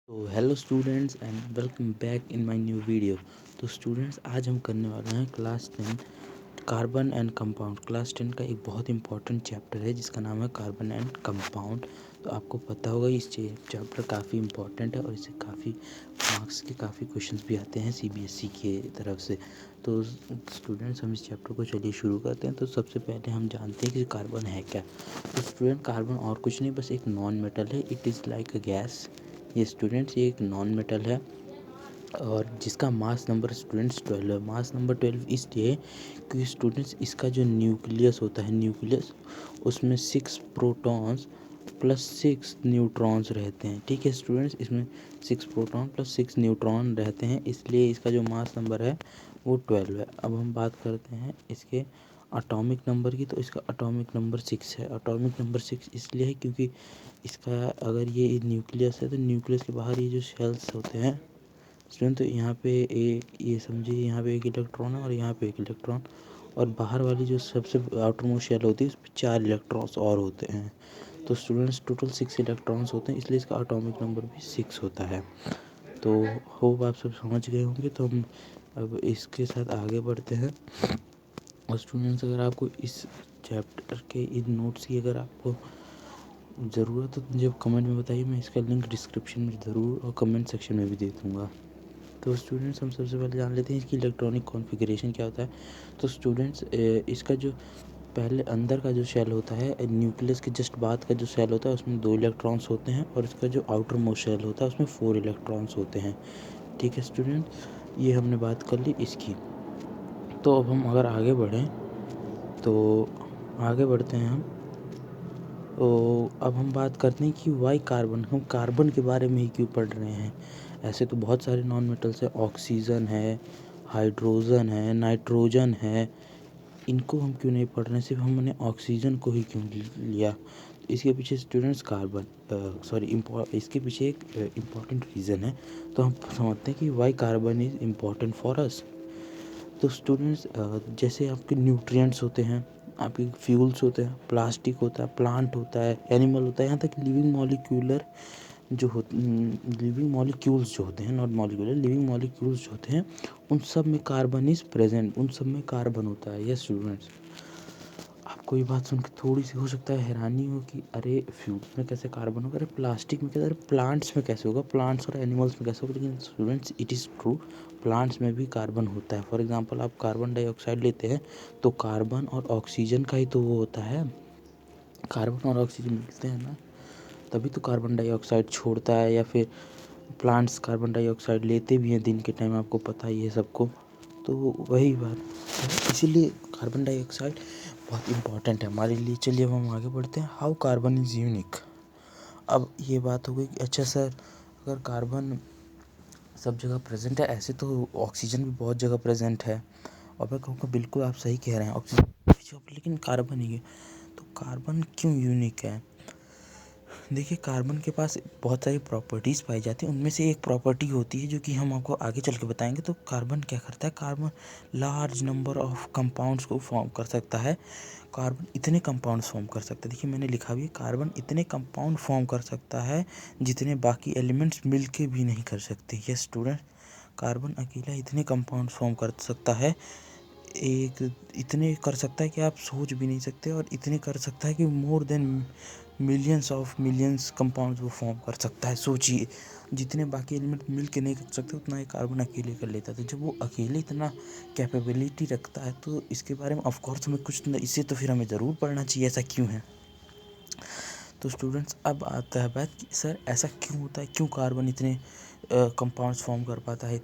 तो hello students and welcome back in my new video. तो students आज हम करने वाले हैं class 10 carbon and compound. Class 10 का एक बहुत इंपॉर्टेंट चैप्टर है जिसका नाम है कार्बन एंड कंपाउंड। तो आपको पता होगा इस चैप्टर काफ़ी इंपॉर्टेंट है और इससे काफ़ी मार्क्स के काफ़ी क्वेश्चंस भी आते हैं सीबीएसई के तरफ से। तो स्टूडेंट्स हम इस चैप्टर को चलिए शुरू करते हैं। तो सबसे पहले हम जानते हैं कि कार्बन है क्या। तो स्टूडेंट कार्बन और कुछ नहीं बस एक नॉन मेटल है। It is like a gas. ये स्टूडेंट्स ये एक नॉन मेटल है और जिसका मास नंबर स्टूडेंट्स 12 है। मास नंबर 12 इसलिए क्योंकि स्टूडेंट्स इसका जो न्यूक्लियस होता है न्यूक्लियस उसमें 6 प्रोटॉन्स प्लस 6 न्यूट्रॉन्स रहते हैं। ठीक है स्टूडेंट्स, इसमें 6 प्रोटॉन प्लस 6 न्यूट्रॉन रहते हैं, इसलिए इसका जो मास नंबर है वो 12 है। अब हम बात करते हैं इसके एटॉमिक नंबर की। तो इसका एटॉमिक नंबर 6 है। एटॉमिक नंबर 6 इसलिए है क्योंकि इसका अगर ये न्यूक्लियस है तो न्यूक्लियस के बाहर ये जो शेल्स होते हैं स्टूडेंट, तो यहाँ पे एक ये समझिए यहाँ पे एक इलेक्ट्रॉन है और यहाँ पे एक इलेक्ट्रॉन, और बाहर वाली जो सबसे आउटर मोस्ट शेल होती है उस पर 4 इलेक्ट्रॉन्स और होते हैं। तो स्टूडेंट्स टोटल 6 इलेक्ट्रॉन्स होते हैं, इसलिए इसका एटॉमिक नंबर भी 6 होता है। तो होप आप सब समझ गए होंगे। तो हम अब इसके साथ आगे बढ़ते हैं। और स्टूडेंट्स अगर आपको इस चैप्टर के इन नोट्स की अगर आपको ज़रूरत हो तो मुझे कमेंट में बताइए, मैं इसका लिंक डिस्क्रिप्शन में ज़रूर और कमेंट सेक्शन में भी दे दूँगा। तो स्टूडेंट्स हम सबसे पहले जान लेते हैं इसकी इलेक्ट्रॉनिक कॉन्फ़िगरेशन क्या होता है। तो स्टूडेंट्स इसका जो पहले अंदर का जो शेल होता है न्यूक्लियस के जस्ट बाद का जो शेल होता है उसमें 2 इलेक्ट्रॉन्स होते हैं और इसका जो आउटर मोस्ट शेल होता है उसमें 4 इलेक्ट्रॉन्स होते हैं। ठीक है स्टूडेंट, ये हमने बात कर ली इसकी। तो अब हम अगर आगे बढ़ें तो आगे बढ़ते हैं हम। तो अब हम बात करते हैं कि वाई कार्बन, हम कार्बन के बारे में ही क्यों पढ़ रहे हैं। ऐसे तो बहुत सारे नॉन मेटल्स हैं, ऑक्सीजन है, हाइड्रोजन है, नाइट्रोजन है, इनको हम क्यों नहीं पढ़ रहे हैं, सिर्फ हमने ऑक्सीजन को ही क्यों लिया। इसके पीछे स्टूडेंट्स कार्बन इसके पीछे एक इम्पॉर्टेंट रीज़न है। तो हम समझते हैं कि why carbon is important for us. तो स्टूडेंट्स जैसे आपके न्यूट्रिएंट्स होते हैं, आपके फ्यूल्स होते हैं, प्लास्टिक होता है, प्लांट होता है, एनिमल होता है, यहाँ तक लिविंग मॉलिक्यूल्स जो होते हैं, नॉट मॉलिक्यूलर, लिविंग मॉलिक्यूल्स जो होते हैं, उन सब में कार्बन इज़ प्रेजेंट, उन सब में कार्बन होता है। यस स्टूडेंट्स, आपको ये बात सुन के थोड़ी सी हो सकता है हैरानी हो कि अरे फ्यूल्स में कैसे कार्बन होगा, अरे प्लास्टिक में कैसे, अरे प्लांट्स में कैसे होगा, प्लांट्स और एनिमल्स में कैसे होगा। लेकिन students it is true, plants में भी कार्बन होता है। फॉर एग्जांपल आप कार्बन डाइऑक्साइड लेते हैं तो कार्बन और ऑक्सीजन का ही तो वो होता है, कार्बन और ऑक्सीजन मिलते हैं ना, तभी तो कार्बन डाइऑक्साइड छोड़ता है। या फिर प्लांट्स कार्बन डाइऑक्साइड लेते भी हैं दिन के टाइम, आपको पता ही है सबको। तो वही बात है, इसीलिए कार्बन डाइऑक्साइड बहुत इंपॉर्टेंट है हमारे लिए। चलिए अब हम आगे बढ़ते हैं। How carbon is unique. अब ये बात हो गई कि अच्छा सर, अगर कार्बन सब जगह प्रेजेंट है, ऐसे तो ऑक्सीजन भी बहुत जगह प्रेजेंट है। और मैं कहूँगा बिल्कुल आप सही कह रहे हैं, ऑक्सीजन लेकिन कार्बन ही है। तो कार्बन क्यों यूनिक है। देखिए कार्बन के पास बहुत सारी प्रॉपर्टीज़ पाई जाती हैं, उनमें से एक प्रॉपर्टी होती है जो कि हम आपको आगे चल के बताएंगे। तो कार्बन क्या करता है, carbon large number of compounds को फॉर्म कर सकता है। कार्बन इतने कंपाउंड्स फॉर्म कर सकता है, देखिए मैंने लिखा भी है, कार्बन इतने कंपाउंड फॉर्म कर सकता है जितने बाकी एलिमेंट्स मिल के भी नहीं कर सकते। यस स्टूडेंट, कार्बन अकेला इतने कंपाउंड फॉर्म कर सकता है, एक इतने कर सकता है कि आप सोच भी नहीं सकते, और इतने कर सकता है कि मोर देन मिलियंस कंपाउंड्स वो फॉर्म कर सकता है। सोचिए, जितने बाकी एलिमेंट मिल के नहीं कर सकते उतना ये कार्बन अकेले कर लेता था। जब वो अकेले इतना कैपेबिलिटी रखता है तो इसके बारे में ऑफकोर्स हमें कुछ इससे तो फिर हमें ज़रूर पढ़ना चाहिए ऐसा क्यों है। तो स्टूडेंट्स अब आता है बात कि सर ऐसा क्यों होता है, क्यों कार्बन इतने कंपाउंड्स फॉर्म कर पाता है,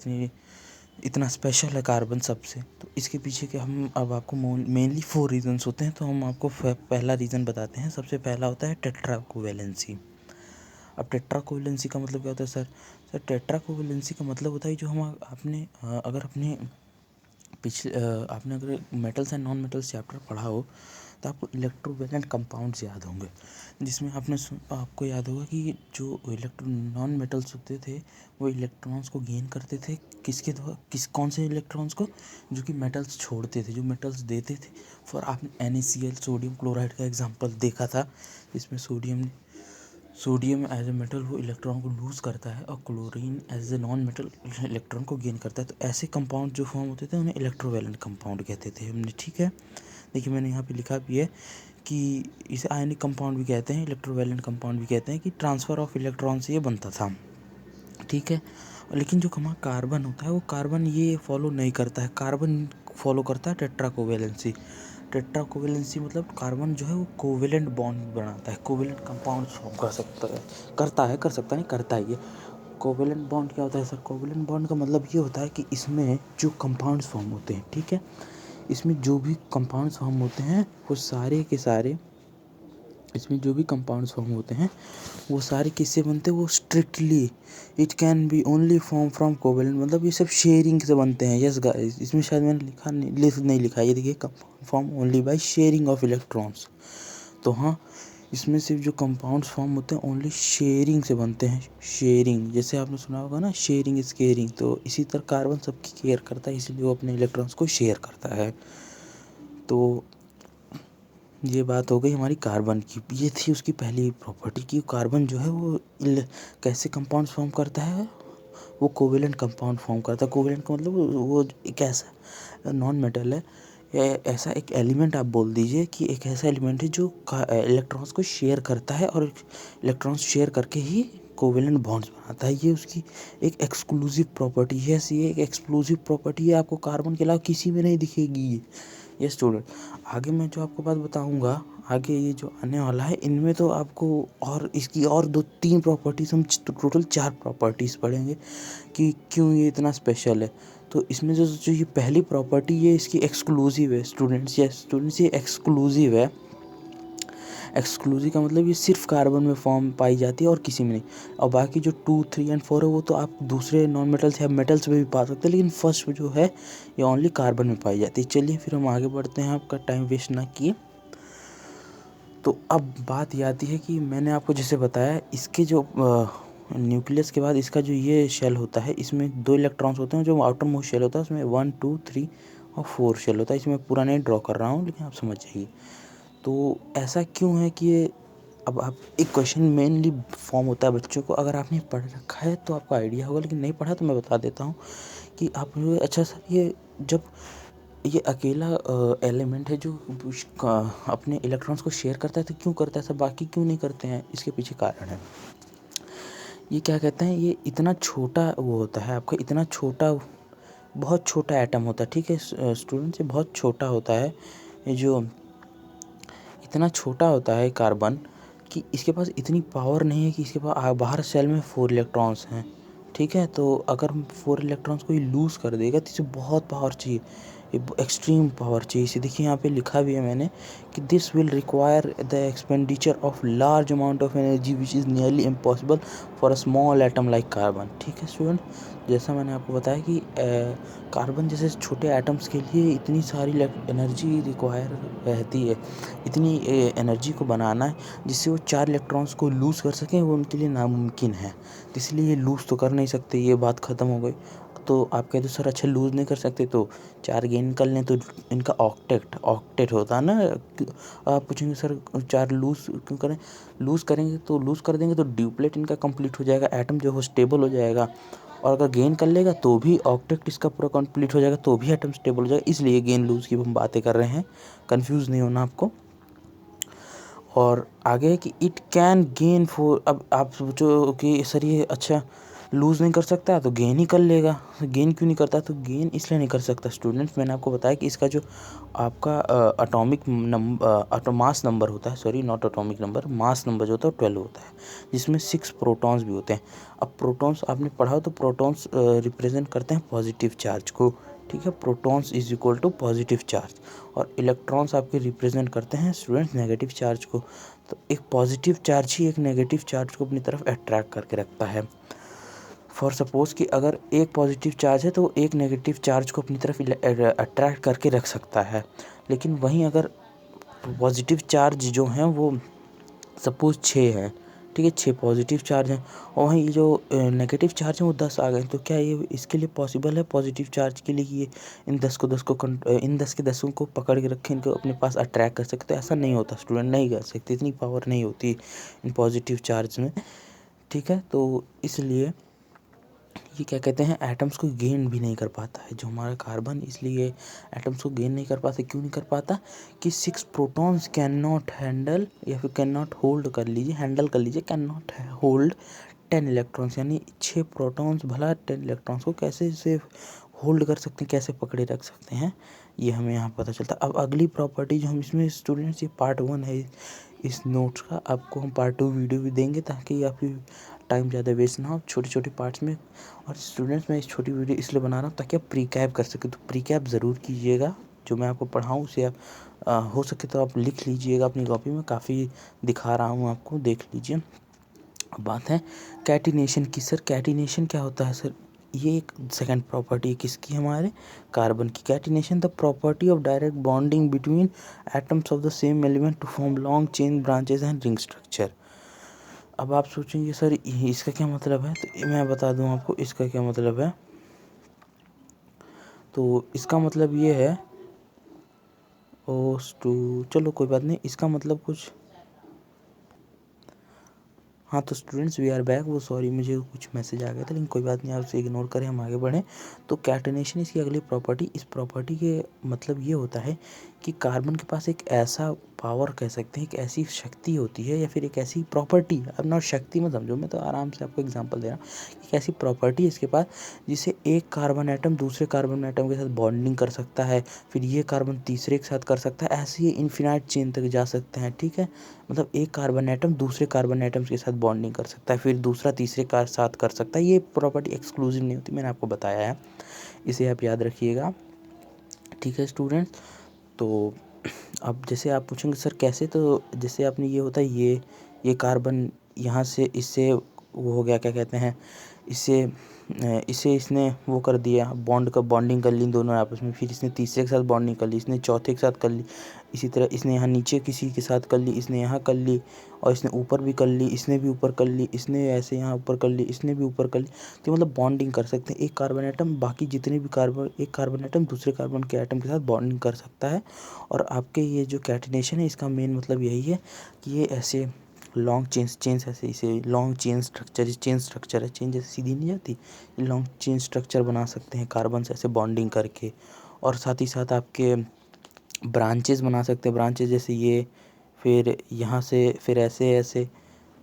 इतना स्पेशल है कार्बन सबसे। तो इसके पीछे के हम अब आपको मेनली 4 रीजंस होते हैं। तो हम आपको पहला रीज़न बताते हैं। सबसे पहला होता है टेट्रा कोवेलेंसी। अब टेट्रा कोवेलेंसी का मतलब क्या होता है सर। सर टेट्रा कोवेलेंसी का मतलब होता है जो हम आपने अगर अपने आपने अगर metals and non metals chapter पढ़ा हो तो आपको इलेक्ट्रोवैलेंट कंपाउंड्स याद होंगे, जिसमें आपको याद होगा कि जो नॉन मेटल्स होते थे वो इलेक्ट्रॉन्स को गेन करते थे किसके द्वारा, कौन से इलेक्ट्रॉन्स को, जो कि मेटल्स छोड़ते थे, जो मेटल्स देते थे। फॉर आपने NaCl सोडियम क्लोराइड का एग्जांपल देखा था, इसमें sodium sodium as a metal वो इलेक्ट्रॉन को लूज करता है और chlorine as a non metal electron को गेन करता है। तो ऐसे कंपाउंड जो फॉर्म होते थे उन्हें इलेक्ट्रोवैलेंट कंपाउंड कहते थे हमने, ठीक है। देखिए मैंने यहाँ पे लिखा भी है कि इसे आयनिक कंपाउंड भी कहते हैं, इलेक्ट्रोवैलेंट कंपाउंड भी कहते हैं, कि ट्रांसफ़र ऑफ इलेक्ट्रॉन से ये बनता था, ठीक है। लेकिन जो हमारा कार्बन होता है वो कार्बन ये फॉलो नहीं करता है, कार्बन फॉलो करता है टेट्रा कोवेलेंसी। टेट्रा कोवेलेंसी मतलब कार्बन जो है वो कोवेलेंट बॉन्ड बनाता है, कोवेलेंट कंपाउंड फॉर्म कर सकता है, कर सकता नहीं, करता है ये। कोवेलेंट बॉन्ड क्या होता है सर? कोवेलेंट बॉन्ड का मतलब ये होता है कि इसमें जो कंपाउंड्स फॉर्म होते हैं, ठीक है, इसमें जो भी कंपाउंड्स फॉर्म होते हैं वो सारे के सारे, इसमें जो भी कंपाउंड्स फॉर्म होते हैं वो सारे किससे बनते हैं? वो strictly it can be only form from covalent, मतलब ये सब शेयरिंग से बनते हैं। यस गाइस, इसमें शायद मैंने लिखा नहीं लिखा है, ये देखिए, compound form only by sharing of electrons. तो हाँ, इसमें सिर्फ जो कंपाउंड्स फॉर्म होते हैं ओनली शेयरिंग से बनते हैं। शेयरिंग, जैसे आपने सुना होगा ना, शेयरिंग इज केयरिंग, तो इसी तरह कार्बन सबकी केयर करता है, इसलिए वो अपने इलेक्ट्रॉन्स को शेयर करता है। तो ये बात हो गई हमारी कार्बन की, ये थी उसकी पहली प्रॉपर्टी कि कार्बन जो है वो कैसे कंपाउंड फॉर्म करता है? वो कोवेलेंट कंपाउंड फॉर्म करता है। कोवेलेंट का मतलब वो एक ऐसा नॉन मेटल है, ऐसा एक एलिमेंट आप बोल दीजिए कि एक ऐसा एलिमेंट है जो इलेक्ट्रॉन्स को शेयर करता है और इलेक्ट्रॉन्स शेयर करके ही कोवेलेंट बॉन्ड्स बनाता है। ये उसकी एक एक्सक्लूसिव प्रॉपर्टी है। ये एक एक्सक्लूसिव प्रॉपर्टी है, आपको कार्बन के अलावा किसी में नहीं दिखेगी ये स्टूडेंट। आगे मैं जो आपको बात बताऊंगा, आगे ये जो आने वाला है, इनमें तो आपको और इसकी और 2-3 प्रॉपर्टीज़, हम टोटल 4 प्रॉपर्टीज़ पढ़ेंगे कि क्यों ये इतना स्पेशल है। तो इसमें जो ये पहली प्रॉपर्टी ये इसकी एक्सक्लूसिव है स्टूडेंट्स, ये एक्सक्लूसिव है। एक्सक्लूसिव का मतलब ये सिर्फ कार्बन में फॉर्म पाई जाती है और किसी में नहीं। और बाकी जो 2, 3 एंड 4 है वो तो आप दूसरे नॉन मेटल्स या मेटल्स में भी पा सकते हैं, लेकिन फर्स्ट जो है ये ओनली कार्बन में पाई जाती है। चलिए फिर हम आगे बढ़ते हैं, आपका टाइम वेस्ट ना किए। तो अब बात ये आती है कि मैंने आपको जैसे बताया, इसके जो न्यूक्लियस के बाद इसका जो ये शेल होता है, इसमें 2 इलेक्ट्रॉन्स होते हैं। जो आउटर मोस्ट शेल होता है उसमें 1, 2, 3 और 4 शेल होता है। इसमें पूरा नहीं ड्रॉ कर रहा हूँ, लेकिन आप समझ जाइए। तो ऐसा क्यों है कि ये, अब आप एक क्वेश्चन मेनली फॉर्म होता है बच्चों को, अगर आपने पढ़ रखा है तो आपको आइडिया होगा, लेकिन नहीं पढ़ा तो मैं बता देता हूँ कि आप, अच्छा सर, ये जब ये अकेला एलिमेंट है जो अपने इलेक्ट्रॉन्स को शेयर करता है तो क्यों करता है सर, बाकी क्यों नहीं करते हैं? इसके पीछे कारण है। ये क्या कहते हैं, ये इतना छोटा वो होता है आपका, इतना छोटा, बहुत छोटा एटम होता है, ठीक है स्टूडेंट्स, ये बहुत छोटा होता है। ये जो इतना छोटा होता है कार्बन कि इसके पास इतनी पावर नहीं है कि इसके पास बाहर सेल में 4 इलेक्ट्रॉन्स हैं, ठीक है। तो अगर 4 इलेक्ट्रॉन्स को ये लूज़ कर देगा तो इसे बहुत पावर चाहिए, एक्सट्रीम पावर चाहिए। इसे देखिए यहाँ पे लिखा भी है मैंने कि this will require the expenditure of large amount of energy which is nearly impossible for a small atom like carbon, ठीक है स्टूडेंट। जैसा मैंने आपको बताया कि कार्बन जैसे छोटे एटम्स के लिए इतनी सारी एनर्जी रिक्वायर रहती है, इतनी एनर्जी को बनाना है जिससे वो 4 इलेक्ट्रॉन्स को लूज़ कर सकें, वो उनके लिए नामुमकिन है। इसलिए ये लूज़ तो कर नहीं सकते, ये बात ख़त्म हो गई। तो आप कहते हो सर अच्छा लूज़ नहीं कर सकते तो 4 गेन कर लें, तो इनका ऑक्टेट होता है ना। आप पूछेंगे सर 4 लूज़ क्यों करें? लूज़ करेंगे तो लूज़ कर देंगे तो ड्यूप्लेट इनका कंप्लीट हो जाएगा, एटम जो है स्टेबल हो जाएगा। और अगर गेन कर लेगा तो भी ऑक्टेट इसका पूरा कंप्लीट हो जाएगा, तो भी एटम स्टेबल हो जाएगा। इसलिए गेन लूज़ की हम बातें कर रहे हैं, कंफ्यूज नहीं होना आपको। और आगे है कि इट कैन गेन फॉर, अब आप सोचो कि सर ये अच्छा लूज़ नहीं कर सकता तो गेन ही कर लेगा, गेन क्यों नहीं करता? तो गेन इसलिए नहीं कर सकता स्टूडेंट्स, मैंने आपको बताया कि इसका जो आपका एटॉमिक नंबर, मास नंबर होता है, sorry not atomic number, mass number जो होता है 12 होता है, जिसमें 6 प्रोटॉन्स भी होते हैं। अब प्रोटॉन्स आपने पढ़ा हो तो प्रोटॉन्स रिप्रेजेंट करते हैं पॉजिटिव चार्ज को, ठीक है। Protons is equal to positive charge, और इलेक्ट्रॉन्स आपके रिप्रेजेंट करते हैं स्टूडेंट्स नेगेटिव चार्ज को। तो एक पॉजिटिव चार्ज ही एक नेगेटिव चार्ज को अपनी तरफ अट्रैक्ट करके रखता है। फॉर सपोज़ कि अगर एक पॉजिटिव चार्ज है तो एक नेगेटिव चार्ज को अपनी तरफ अट्रैक्ट करके रख सकता है। लेकिन वहीं अगर पॉजिटिव चार्ज जो हैं वो सपोज़ 6 है, ठीक है, 6 पॉजिटिव चार्ज हैं और वहीं जो नेगेटिव चार्ज हैं वो 10 आ गए। तो क्या ये इसके लिए पॉसिबल है पॉजिटिव चार्ज के लिए कि ये इन 10 को इन 10 के 10 को पकड़ के रखें, इनको अपने पास अट्रैक्ट कर सकते? ऐसा नहीं होता स्टूडेंट, नहीं कर सकते, इतनी पावर नहीं होती इन पॉजिटिव चार्ज में। ठीक है, तो इसलिए ये क्या कहते हैं, एटम्स को गेन भी नहीं कर पाता है जो हमारा कार्बन, इसलिए एटम्स को गेन नहीं कर पाता। क्यों नहीं कर पाता? कि 6 प्रोटॉन्स कैन नॉट हैंडल या फिर कैन नॉट होल्ड कर लीजिए, हैंडल कर लीजिए, कैन नॉट होल्ड 10 इलेक्ट्रॉन्स, यानी 6 प्रोटॉन्स भला 10 इलेक्ट्रॉन्स को कैसे से होल्ड कर सकते हैं, कैसे पकड़े रख सकते हैं, ये हमें यहाँ पता चलता है। अब अगली प्रॉपर्टी जो हम इसमें स्टूडेंट्स, ये पार्ट 1 है इस नोट्स का, आपको हम पार्ट 2 वीडियो भी देंगे ताकि आपकी टाइम ज़्यादा वेस्ट ना हो छोटे छोटे पार्ट्स में। और स्टूडेंट्स, मैं इस छोटी वीडियो इसलिए बना रहा हूँ ताकि आप प्रीकैप कर सकें, तो प्रीकैप ज़रूर कीजिएगा। जो मैं आपको पढ़ाऊँ उसे आप हो सके तो आप लिख लीजिएगा अपनी कॉपी में, काफ़ी दिखा रहा हूँ आपको, देख लीजिए। अब बात है कैटिनेशन की। सर कैटिनेशन क्या होता है सर? ये एक सेकंड प्रॉपर्टी किसकी, हमारे कार्बन की। Catenation the property of direct bonding between atoms of the same element to form long chain branches and ring structure. अब आप सोचेंगे सर इसका क्या मतलब है, तो मैं बता दूं आपको इसका क्या मतलब है। तो इसका मतलब ये है, चलो कोई बात नहीं, इसका मतलब कुछ, हाँ तो स्टूडेंट्स वी आर बैक। वो सॉरी मुझे कुछ मैसेज आ गया था, लेकिन कोई बात नहीं, आप उसे इग्नोर करें, हम आगे बढ़ें। तो कैटेनेशन इसकी अगली प्रॉपर्टी, इस प्रॉपर्टी के मतलब ये होता है कि कार्बन के पास एक ऐसा पावर कह सकते हैं, एक ऐसी शक्ति होती है या फिर एक ऐसी प्रॉपर्टी, अब ना शक्ति मत समझो, मैं तो आराम से आपको एग्जांपल दे रहा हूँ। एक ऐसी प्रॉपर्टी है इसके पास जिससे एक कार्बन एटम दूसरे कार्बन एटम के साथ बॉन्डिंग कर सकता है, फिर ये कार्बन तीसरे के साथ कर सकता है, ऐसे ही इन्फिनाइट चेन तक जा सकते हैं। ठीक है, मतलब एक कार्बन एटम दूसरे कार्बन एटम्स के साथ बॉन्डिंग कर सकता है, फिर दूसरा तीसरे का साथ कर सकता है। ये प्रॉपर्टी एक्सक्लूसिव नहीं होती, मैंने आपको बताया है, इसे आप याद रखिएगा। ठीक है स्टूडेंट्स, तो अब जैसे आप पूछेंगे सर कैसे, तो जैसे आपने ये होता है, ये कार्बन यहाँ से इससे वो हो गया, क्या कहते हैं, इससे इसे इसने वो कर दिया, बॉन्डिंग कर ली दोनों आपस में, फिर इसने तीसरे के साथ बॉन्डिंग कर ली, इसने चौथे के साथ कर ली, इसी तरह इसने यहाँ नीचे किसी के साथ कर ली, इसने यहाँ कर ली, और इसने ऊपर भी कर ली, इसने भी ऊपर कर ली, इसने ऐसे यहाँ ऊपर कर ली, इसने भी ऊपर कर ली। तो मतलब बॉन्डिंग कर सकते हैं, एक कार्बन एटम बाकी जितने भी एक कार्बन एटम दूसरे कार्बन के एटम के साथ बॉन्डिंग कर सकता है। और आपके ये जो कैटिनेशन है इसका मेन मतलब यही है कि ये ऐसे लॉन्ग चेन्स ऐसे, इसे लॉन्ग चेन स्ट्रक्चर है, चेन जैसे सीधी नहीं जाती, लॉन्ग चेन स्ट्रक्चर बना सकते हैं कार्बन से ऐसे बॉन्डिंग करके। और साथ ही साथ आपके ब्रांचेस बना सकते हैं, ब्रांचेस जैसे ये, फिर यहाँ से फिर ऐसे ऐसे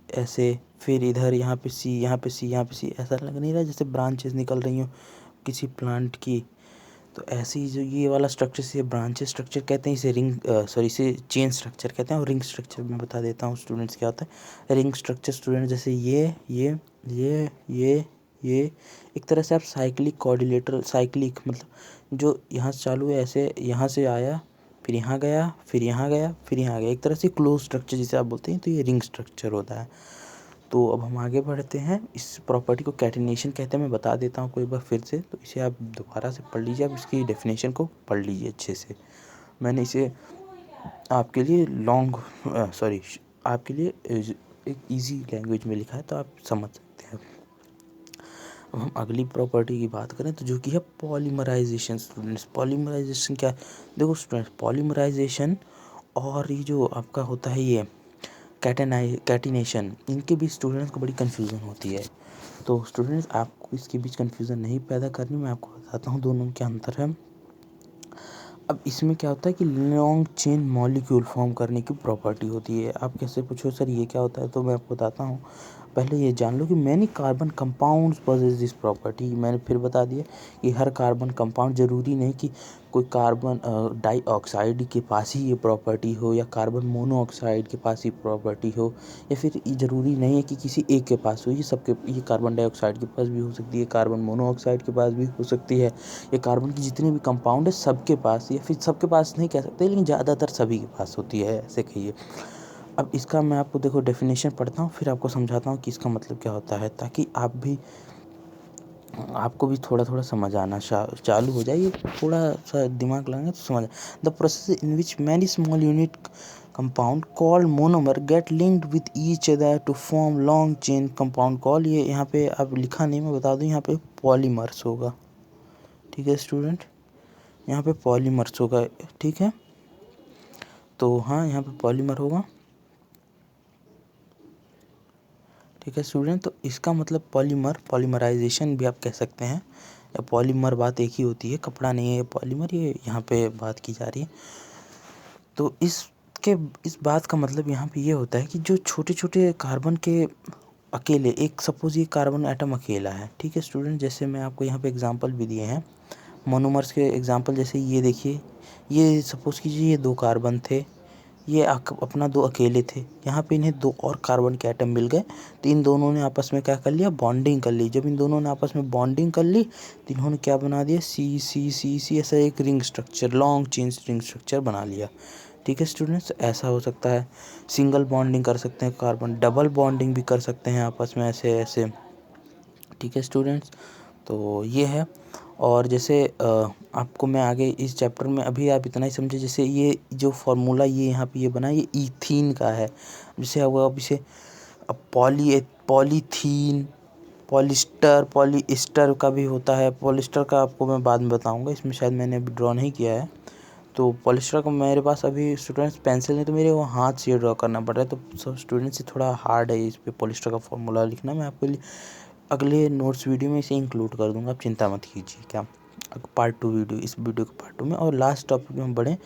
ऐसे, फिर इधर यहाँ पे सी, यहाँ पे सी, यहाँ पे सी, ऐसा लग नहीं रहा जैसे ब्रांचेस निकल रही हो किसी प्लांट की। तो ऐसे ही जो ये वाला स्ट्रक्चर से ब्रांचेस स्ट्रक्चर कहते हैं, इसे इसे चेन स्ट्रक्चर कहते हैं। और रिंग स्ट्रक्चर मैं बता देता हूँ स्टूडेंट्स क्या होता है। रिंग स्ट्रक्चर स्टूडेंट जैसे ये एक तरह से आप साइक्लिक कोऑर्डिनेटर, साइक्लिक मतलब जो यहाँ से चालू है ऐसे, यहाँ से आया, फिर यहाँ गया, फिर यहाँ गया, फिर यहाँ गया, एक तरह से क्लोज स्ट्रक्चर जिसे आप बोलते हैं, तो ये रिंग स्ट्रक्चर होता है। तो अब हम आगे बढ़ते हैं, इस प्रॉपर्टी को कैटिनेशन कहते हैं, मैं बता देता हूँ कोई बार फिर से, तो इसे आप दोबारा से पढ़ लीजिए, आप इसकी डेफिनेशन को पढ़ लीजिए अच्छे से। मैंने इसे आपके लिए आपके लिए एक इजी लैंग्वेज में लिखा है, तो आप समझ सकते हैं। अब हम अगली प्रॉपर्टी की बात करें तो जो कि है पॉलीमराइजेशन। स्टूडेंट्स पॉलीमराइजेशन क्या, देखो स्टूडेंट्स पॉलीमराइजेशन और ये जो आपका होता है ये कैटिनेशन, इनके बीच स्टूडेंट्स को बड़ी कन्फ्यूज़न होती है। तो स्टूडेंट्स आपको इसके बीच कन्फ्यूज़न नहीं पैदा करनी, मैं आपको बताता हूँ दोनों में क्या अंतर है। अब इसमें क्या होता है कि लॉन्ग चेन मॉलिक्यूल फॉर्म करने की प्रॉपर्टी होती है। आप कैसे पूछो सर ये क्या होता है, तो मैं आपको बताता हूँ। पहले ये जान लो कि many carbon compounds possess this property. मैंने फिर बता दिया कि हर कार्बन कंपाउंड, ज़रूरी नहीं कि कोई कार्बन डाइऑक्साइड के पास ही ये प्रॉपर्टी हो, या कार्बन मोनोऑक्साइड के पास ही प्रॉपर्टी हो, या फिर ये ज़रूरी नहीं है कि किसी एक के पास हो। ये कार्बन डाइऑक्साइड के पास भी हो सकती है, कार्बन मोनोऑक्साइड के पास भी हो सकती है, ये कार्बन की जितने भी कंपाउंड है सबके पास, या फिर सबके पास नहीं कह सकते, लेकिन ज़्यादातर सभी के पास होती है, ऐसे कहिए। अब इसका मैं आपको देखो डेफिनेशन पढ़ता हूँ, फिर आपको समझाता हूँ कि इसका मतलब क्या होता है, ताकि आपको भी थोड़ा थोड़ा समझ आना चालू हो जाए। ये थोड़ा सा दिमाग लगाएंगे तो समझ। The process in which many small unit compound called monomer get linked with each other to form long chain compound called, ये यहाँ पे अब लिखा नहीं, मैं बता दूँ यहाँ पे पॉलीमर्स होगा। ठीक है स्टूडेंट, यहाँ पे पॉलीमर्स होगा। ठीक है, तो हाँ यहाँ पे पॉलीमर होगा। ठीक है स्टूडेंट, तो इसका मतलब पॉलीमर, पॉलीमराइजेशन भी आप कह सकते हैं, या पॉलीमर बात एक ही होती है, कपड़ा नहीं है ये पॉलीमर, ये यहाँ पे बात की जा रही है। तो इस बात का मतलब यहाँ पे ये होता है कि जो छोटे छोटे कार्बन के अकेले, एक सपोज ये कार्बन एटम अकेला है। ठीक है स्टूडेंट, जैसे मैं आपको यहाँ पे एग्जांपल भी दिए हैं मोनोमर्स के एग्जांपल, जैसे ये देखिए, ये सपोज कीजिए ये 2 कार्बन थे, ये अपना 2 अकेले थे, यहाँ पे इन्हें 2 और कार्बन के एटम मिल गए, तो इन दोनों ने आपस में क्या कर लिया, बॉन्डिंग कर ली। जब इन दोनों ने आपस में बॉन्डिंग कर ली तो इन्होंने क्या बना दिया, सी सी सी सी, ऐसा एक ring structure, long chain ring structure बना लिया। ठीक है स्टूडेंट्स, ऐसा हो सकता है। सिंगल बॉन्डिंग कर सकते हैं कार्बन, डबल बॉन्डिंग भी कर सकते हैं आपस में, ऐसे ऐसे। ठीक है स्टूडेंट्स, तो ये है। और जैसे आपको मैं आगे इस चैप्टर में, अभी आप इतना ही समझे, जैसे ये जो फार्मूला ये यहाँ पे ये बना, ये ईथीन का है। जैसे अब इसे पॉलीथीन, पॉलिस्टर, पॉलीस्टर का भी होता है। पॉलिस्टर का आपको मैं बाद में बताऊंगा, इसमें शायद मैंने अभी ड्रॉ नहीं किया है। तो पॉलिस्टर का मेरे पास अभी स्टूडेंट्स पेंसिल नहीं, तो मेरे वो हाथ से ड्रॉ करना पड़ रहा है, तो सब स्टूडेंट्स से थोड़ा हार्ड है इस पे पॉलिस्टर का फार्मूला लिखना। मैं आपके लिए अगले नोट्स वीडियो में इसे इंक्लूड कर दूंगा, आप चिंता मत कीजिए। क्या पार्ट 2 वीडियो, इस वीडियो के पार्ट 2 में। और लास्ट टॉपिक में हम बढ़ें,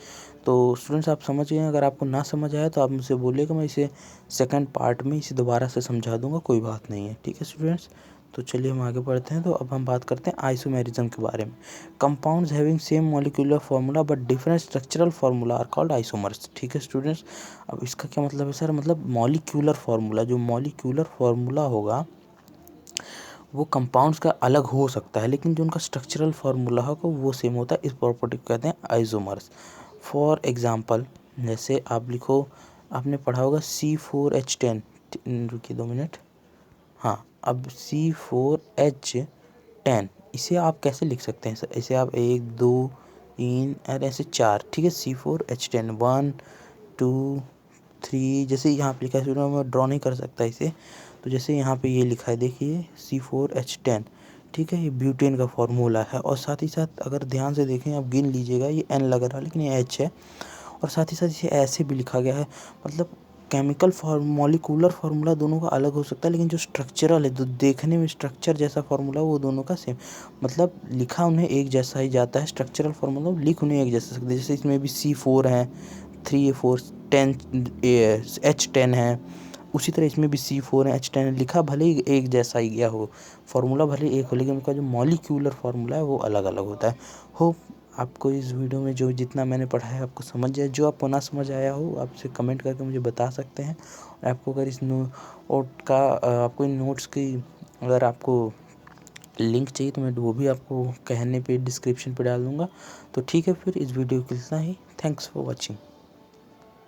तो स्टूडेंट्स आप समझ गए। अगर आपको ना समझ आया तो आप मुझसे बोलिएगा, मैं इसे सेकंड पार्ट में इसे दोबारा से समझा दूंगा, कोई बात नहीं है। ठीक है स्टूडेंट्स, तो चलिए हम आगे बढ़ते हैं। तो अब हम बात करते हैं आइसोमेरिज्म के बारे में। Compounds having same molecular formula but different structural formula are called isomers. ठीक है स्टूडेंट्स, अब इसका क्या मतलब है सर, मतलब मॉलिक्यूलर फार्मूला, जो मॉलिक्यूलर फार्मूला होगा वो कंपाउंड्स का अलग हो सकता है, लेकिन जो उनका स्ट्रक्चरल फार्मूला होगा वो सेम होता है। इस प्रॉपर्टी को कहते हैं आइसोमर्स। फॉर एग्जांपल, जैसे आप लिखो, आपने पढ़ा होगा C4H10, रुकिए 2 मिनट। हाँ, अब C4H10 इसे आप कैसे लिख सकते हैं सर, इसे आप 1 2 3 और ऐसे 4। ठीक है, C4H10 1 2 3, जैसे यहाँ पे लिखा है, मैं ड्रॉ नहीं कर सकता इसे, तो जैसे यहाँ पे ये लिखा है देखिए C4H10। ठीक है, ये ब्यूटेन का फार्मूला है। और साथ ही साथ अगर ध्यान से देखें, आप गिन लीजिएगा, ये N लग रहा है लेकिन ये H है। और साथ ही साथ इसे ऐसे भी लिखा गया है, मतलब केमिकल मॉलिक्यूलर फार्मूला दोनों का अलग हो सकता है, लेकिन जो स्ट्रक्चरल है, जो देखने में स्ट्रक्चर जैसा फार्मूला, वो दोनों का सेम, मतलब लिखा उन्हें एक जैसा ही जाता है। स्ट्रक्चरल फार्मूला लिख उन्हें एक जैसा सकते हैं। जैसे इसमें भी C4 है, 3A4, 10 H10 है, उसी तरह इसमें भी C4 है, H10 है। लिखा भले ही एक जैसा ही गया हो, फार्मूला भले एक हो, लेकिन उनका जो मॉलिक्यूलर फार्मूला है वो अलग अलग होता है। होप आपको इस वीडियो में जो जितना मैंने पढ़ा है आपको समझ जाए। जो आपको ना समझ आया हो आपसे कमेंट करके मुझे बता सकते हैं। और आपको अगर इस नोट का आपको इन नोट्स की अगर आपको लिंक चाहिए तो मैं वो भी आपको कहने पे डिस्क्रिप्शन पे डाल दूँगा। तो ठीक है, फिर इस वीडियो के लिए इतना ही। Thanks for watching.